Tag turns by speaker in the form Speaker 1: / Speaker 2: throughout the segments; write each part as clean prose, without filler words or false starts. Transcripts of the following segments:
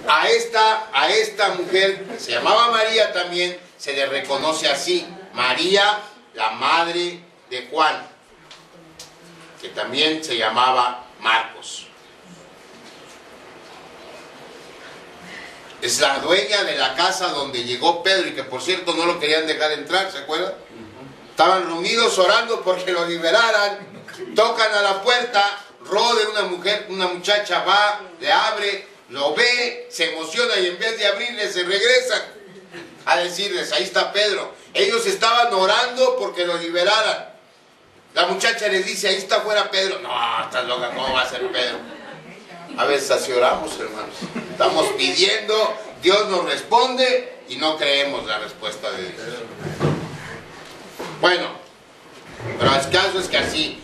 Speaker 1: a esta mujer, que se llamaba María también, se le reconoce así, María, la madre de Juan, que también se llamaba Marcos. Es la dueña de la casa donde llegó Pedro y que por cierto no lo querían dejar entrar, ¿se acuerdan? Estaban reunidos orando porque lo liberaran, tocan a la puerta, Rode, una muchacha va, le abre, lo ve, se emociona y en vez de abrirle se regresan a decirles, ahí está Pedro. Ellos estaban orando porque lo liberaran. La muchacha les dice, ahí está afuera Pedro. No, estás loca, ¿cómo va a ser Pedro? A veces así oramos, hermanos. Estamos pidiendo, Dios nos responde y no creemos la respuesta de Dios. Bueno, pero el caso es que así,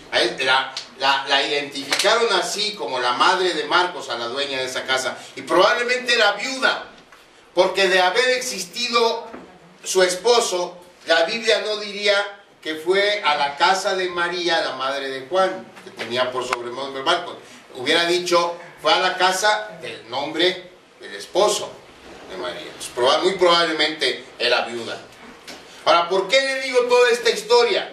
Speaker 1: la identificaron así como la madre de Marcos a la dueña de esa casa. Y probablemente era viuda, porque de haber existido su esposo, la Biblia no diría que fue a la casa de María, la madre de Juan, que tenía por sobrenombre Marcos. Hubiera dicho, fue a la casa del nombre del esposo de María. Pues muy probablemente era viuda. Ahora, ¿por qué le digo toda esta historia?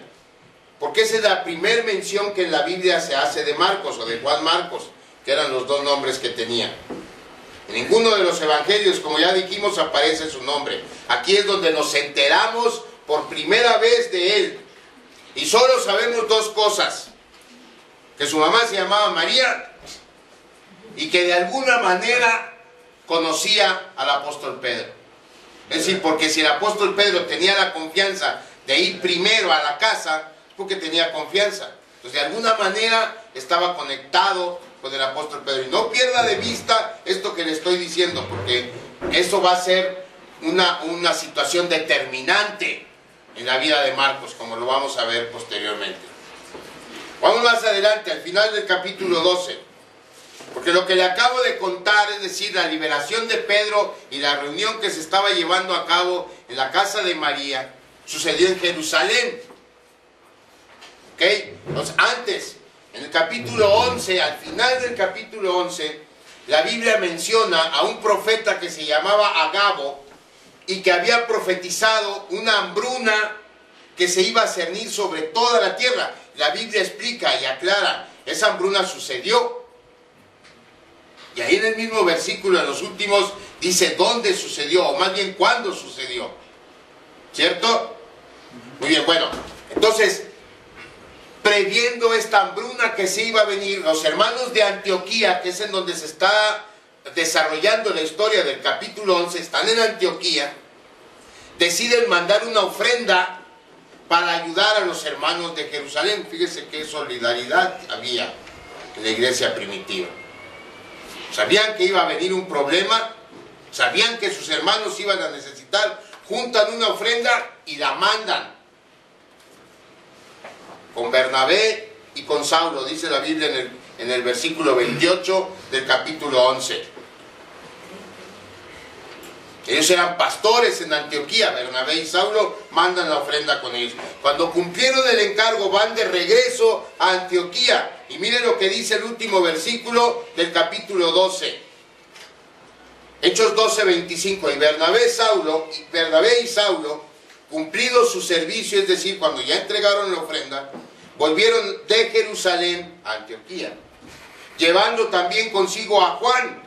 Speaker 1: Porque esa es la primera mención que en la Biblia se hace de Marcos o de Juan Marcos, que eran los dos nombres que tenía. En ninguno de los evangelios, como ya dijimos, aparece su nombre. Aquí es donde nos enteramos por primera vez de él. Y solo sabemos dos cosas: que su mamá se llamaba María y que de alguna manera conocía al apóstol Pedro. Es decir, porque si el apóstol Pedro tenía la confianza de ir primero a la casa, es porque tenía confianza. Entonces, de alguna manera estaba conectado con el apóstol Pedro. Y no pierda de vista esto que le estoy diciendo, porque eso va a ser una situación determinante en la vida de Marcos, como lo vamos a ver posteriormente. Vamos más adelante, al final del capítulo 12. Porque lo que le acabo de contar, es decir, la liberación de Pedro y la reunión que se estaba llevando a cabo en la casa de María, sucedió en Jerusalén. ¿Ok? Entonces, antes, en el capítulo 11, al final del capítulo 11, la Biblia menciona a un profeta que se llamaba Agabo y que había profetizado una hambruna que se iba a cernir sobre toda la tierra. La Biblia explica y aclara, esa hambruna sucedió. Y ahí en el mismo versículo, en los últimos, dice dónde sucedió, o más bien cuándo sucedió. ¿Cierto? Muy bien, bueno. Entonces, previendo esta hambruna que se iba a venir, los hermanos de Antioquía, que es en donde se está desarrollando la historia del capítulo 11, están en Antioquía, deciden mandar una ofrenda para ayudar a los hermanos de Jerusalén. Fíjese qué solidaridad había en la iglesia primitiva. Sabían que iba a venir un problema, sabían que sus hermanos iban a necesitar, juntan una ofrenda y la mandan. Con Bernabé y con Saulo, dice la Biblia en el versículo 28 del capítulo 11. Ellos eran pastores en Antioquía. Bernabé y Saulo mandan la ofrenda con ellos. Cuando cumplieron el encargo, van de regreso a Antioquía. Y miren lo que dice el último versículo del capítulo 12. Hechos 12, 25. Y Bernabé y Saulo, cumplido su servicio, es decir, cuando ya entregaron la ofrenda, volvieron de Jerusalén a Antioquía, llevando también consigo a Juan,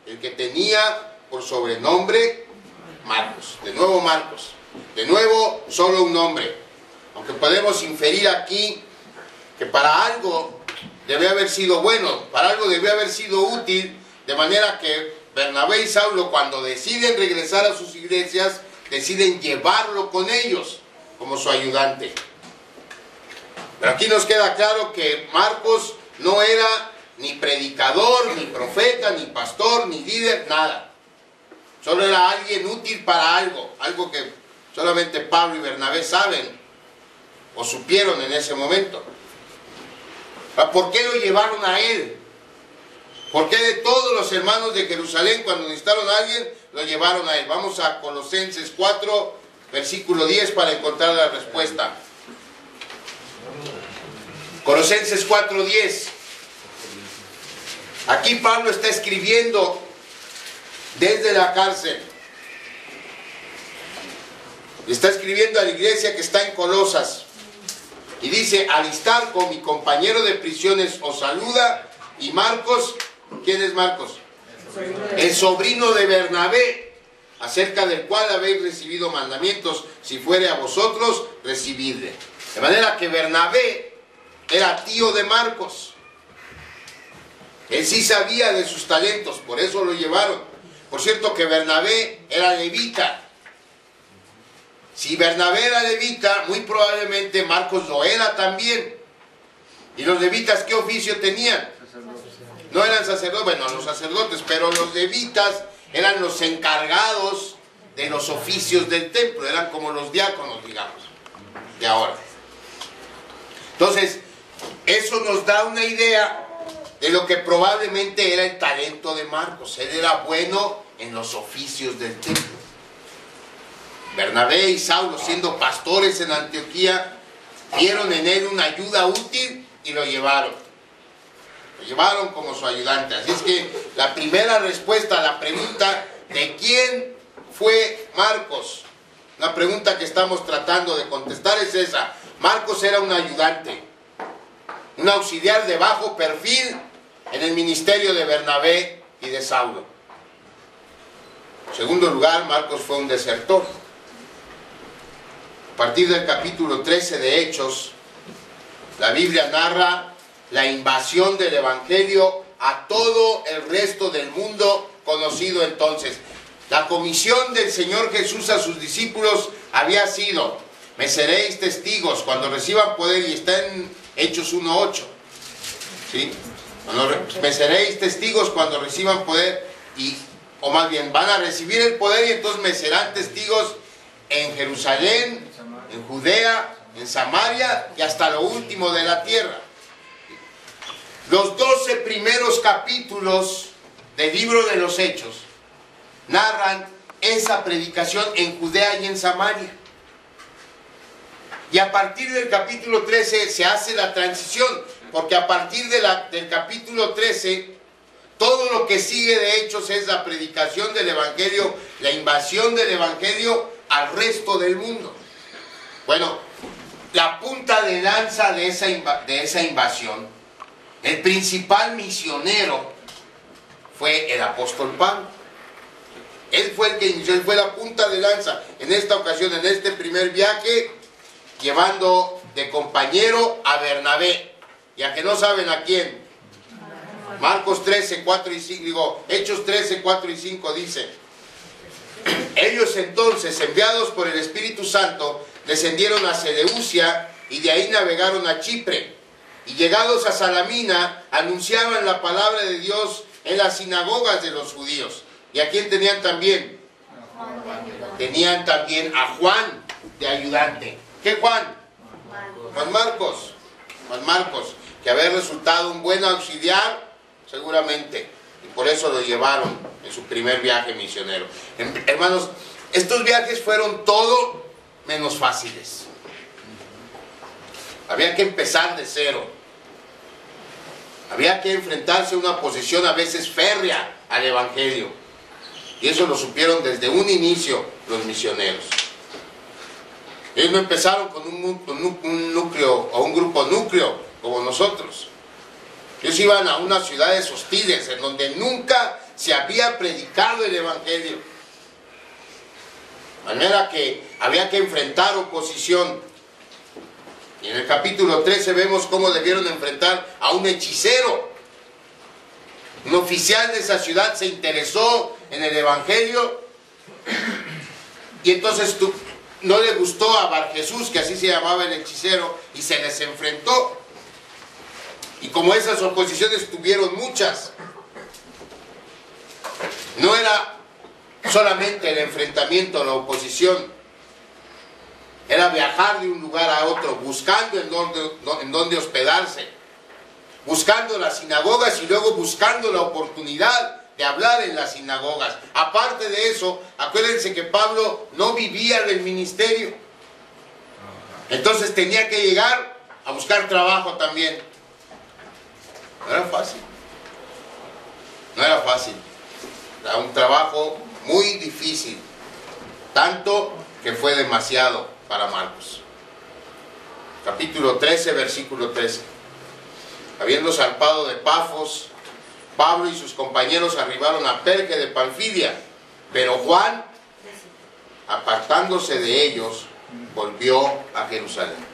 Speaker 1: el que tenía por sobrenombre Marcos. De nuevo Marcos. De nuevo solo un nombre. Aunque podemos inferir aquí que para algo debe haber sido bueno, para algo debe haber sido útil, de manera que Bernabé y Saulo, cuando deciden regresar a sus iglesias, deciden llevarlo con ellos como su ayudante. Pero aquí nos queda claro que Marcos no era ni predicador, ni profeta, ni pastor, ni líder, nada. Solo era alguien útil para algo, algo que solamente Pablo y Bernabé saben o supieron en ese momento. ¿Por qué lo llevaron a él? ¿Por qué de todos los hermanos de Jerusalén, cuando necesitaron a alguien, lo llevaron a él? Vamos a Colosenses 4, versículo 10 para encontrar la respuesta. Colosenses 4, 10. Aquí Pablo está escribiendo desde la cárcel. Le está escribiendo a la iglesia que está en Colosas. Y dice, Aristarco, mi compañero de prisiones, os saluda. Y Marcos, ¿quién es Marcos? El sobrino de Bernabé, acerca del cual habéis recibido mandamientos, si fuere a vosotros, recibidle. De manera que Bernabé era tío de Marcos. Él sí sabía de sus talentos, por eso lo llevaron. Por cierto que Bernabé era levita. Si Bernabé era levita, muy probablemente Marcos lo era también. ¿Y los levitas qué oficio tenían? No eran sacerdotes, bueno, los sacerdotes, pero los levitas eran los encargados de los oficios del templo, eran como los diáconos, digamos, de ahora. Entonces, eso nos da una idea de lo que probablemente era el talento de Marcos. Él era bueno en los oficios del templo. Bernabé y Saulo, siendo pastores en Antioquía, vieron en él una ayuda útil y lo llevaron. Lo llevaron como su ayudante. Así es que la primera respuesta a la pregunta de quién fue Marcos, una pregunta que estamos tratando de contestar es esa. Marcos era un ayudante, un auxiliar de bajo perfil en el ministerio de Bernabé y de Saulo. En segundo lugar, Marcos fue un desertor. A partir del capítulo 13 de Hechos, la Biblia narra la invasión del Evangelio a todo el resto del mundo conocido entonces. La comisión del Señor Jesús a sus discípulos había sido: me seréis testigos cuando reciban poder, y está en Hechos 1:8. ¿Sí? Me seréis testigos cuando reciban poder, o más bien, van a recibir el poder y entonces me serán testigos en Jerusalén, en Judea, en Samaria y hasta lo último de la tierra. Los 12 primeros capítulos del libro de los Hechos narran esa predicación en Judea y en Samaria. Y a partir del capítulo 13 se hace la transición, porque a partir del capítulo 13, todo lo que sigue de Hechos es la predicación del Evangelio, la invasión del Evangelio al resto del mundo. Bueno, la punta de lanza de esa invasión, el principal misionero, fue el apóstol Pablo. Él fue el que inició, él fue la punta de lanza en esta ocasión, en este primer viaje, llevando de compañero a Bernabé. Y a que no saben a quién. Marcos 13, 4 y 5, digo, Hechos 13, 4 y 5 dice: ellos entonces, enviados por el Espíritu Santo, descendieron a Seleucia y de ahí navegaron a Chipre. Y llegados a Salamina, anunciaban la palabra de Dios en las sinagogas de los judíos. ¿Y a quién tenían también? Tenían también a Juan de ayudante. ¿Qué Juan? Juan Marcos. Juan Marcos, que había resultado un buen auxiliar, seguramente. Y por eso lo llevaron en su primer viaje misionero. Hermanos, estos viajes fueron todo menos fáciles. Había que empezar de cero. Había que enfrentarse a una posición a veces férrea al Evangelio. Y eso lo supieron desde un inicio los misioneros. Ellos no empezaron con un núcleo o un grupo núcleo como nosotros. Ellos iban a unas ciudades hostiles en donde nunca se había predicado el Evangelio. De manera que había que enfrentar oposición. Y en el capítulo 13 vemos cómo debieron enfrentar a un hechicero. Un oficial de esa ciudad se interesó en el Evangelio y entonces no le gustó a Bar Jesús, que así se llamaba el hechicero, y se les enfrentó. Y como esas oposiciones tuvieron muchas, no era solamente el enfrentamiento a la oposición, era viajar de un lugar a otro, buscando en dónde hospedarse, buscando las sinagogas y luego buscando la oportunidad de hablar en las sinagogas. Aparte de eso, acuérdense que Pablo no vivía del ministerio. Entonces tenía que llegar a buscar trabajo también. No era fácil. No era fácil. Era un trabajo muy difícil, tanto que fue demasiado para Marcos. Capítulo 13, versículo 13. Habiendo zarpado de Pafos, Pablo y sus compañeros arribaron a Perge de Panfilia, pero Juan, apartándose de ellos, volvió a Jerusalén.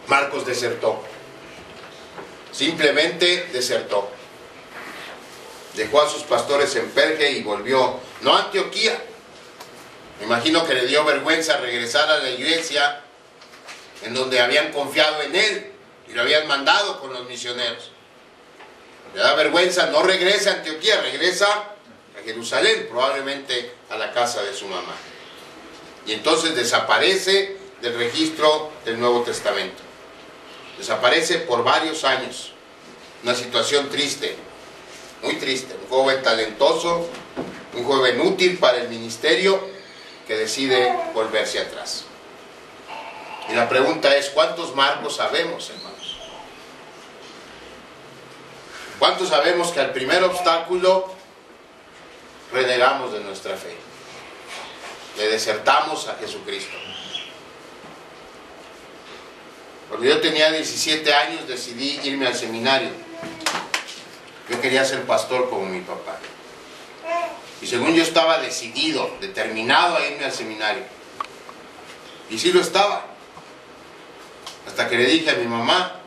Speaker 1: Marcos desertó. Simplemente desertó. Dejó a sus pastores en Perge y volvió, no a Antioquía. Me imagino que le dio vergüenza regresar a la iglesia en donde habían confiado en él y lo habían mandado con los misioneros. Le da vergüenza, no regresa a Antioquía, regresa a Jerusalén, probablemente a la casa de su mamá. Y entonces desaparece del registro del Nuevo Testamento. Desaparece por varios años. Una situación triste, muy triste. Un joven talentoso, un joven útil para el ministerio, que decide volverse atrás. Y la pregunta es, ¿cuántos Marcos sabemos, hermanos? ¿Cuántos sabemos que al primer obstáculo renegamos de nuestra fe? Le desertamos a Jesucristo. Cuando yo tenía 17 años decidí irme al seminario. Yo quería ser pastor como mi papá. Y según yo estaba decidido, determinado a irme al seminario. Y sí lo estaba. Hasta que le dije a mi mamá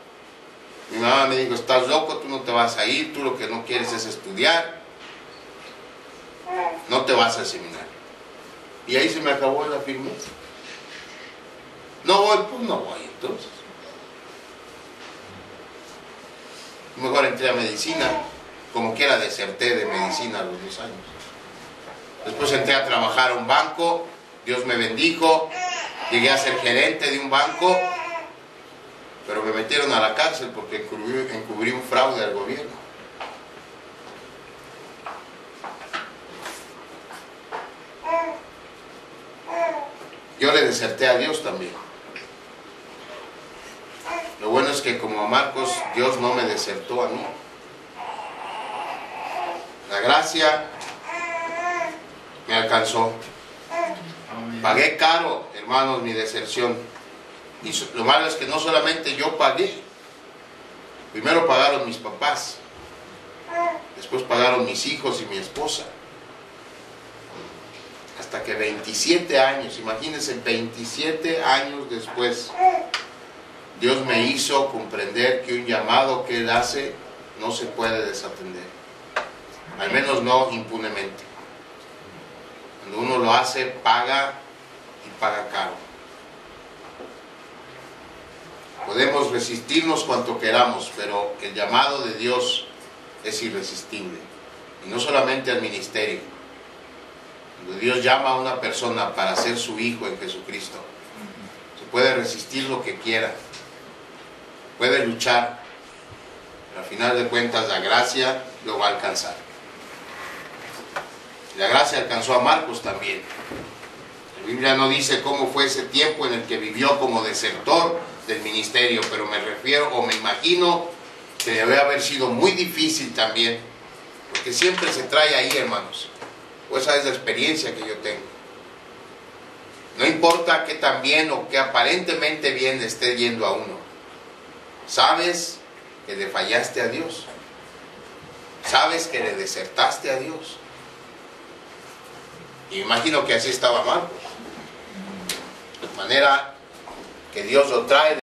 Speaker 1: me dijo, estás loco, tú no te vas a ir, tú lo que no quieres es estudiar. No te vas al seminario. Y ahí se me acabó la firmeza. No voy, pues no voy entonces. Mejor entré a medicina, como quiera deserté de medicina a los 2 años. Después entré a trabajar a un banco, Dios me bendijo, llegué a ser gerente de un banco, pero me metieron a la cárcel porque encubrí un fraude al gobierno. Yo le deserté a Dios también. Lo bueno es que como a Marcos, Dios no me desertó a mí. La gracia me alcanzó. Pagué caro, hermanos, mi deserción. Y lo malo es que no solamente yo pagué. Primero pagaron mis papás. Después pagaron mis hijos y mi esposa. Hasta que 27 años, imagínense, 27 años después, Dios me hizo comprender que un llamado que Él hace no se puede desatender. Al menos no impunemente. Cuando uno lo hace, paga y paga caro. Podemos resistirnos cuanto queramos, pero el llamado de Dios es irresistible. Y no solamente al ministerio. Cuando Dios llama a una persona para ser su hijo en Jesucristo, se puede resistir lo que quiera. Puede luchar, pero al final de cuentas la gracia lo va a alcanzar. La gracia alcanzó a Marcos también. La Biblia no dice cómo fue ese tiempo en el que vivió como desertor del ministerio, pero me refiero o me imagino que debe haber sido muy difícil también, porque siempre se trae ahí, hermanos. O esa es la experiencia que yo tengo. No importa qué tan bien o qué aparentemente bien le esté yendo a uno. Sabes que le fallaste a Dios. Sabes que le desertaste a Dios. Y me imagino que así estaba Marcos. De manera que Dios lo trae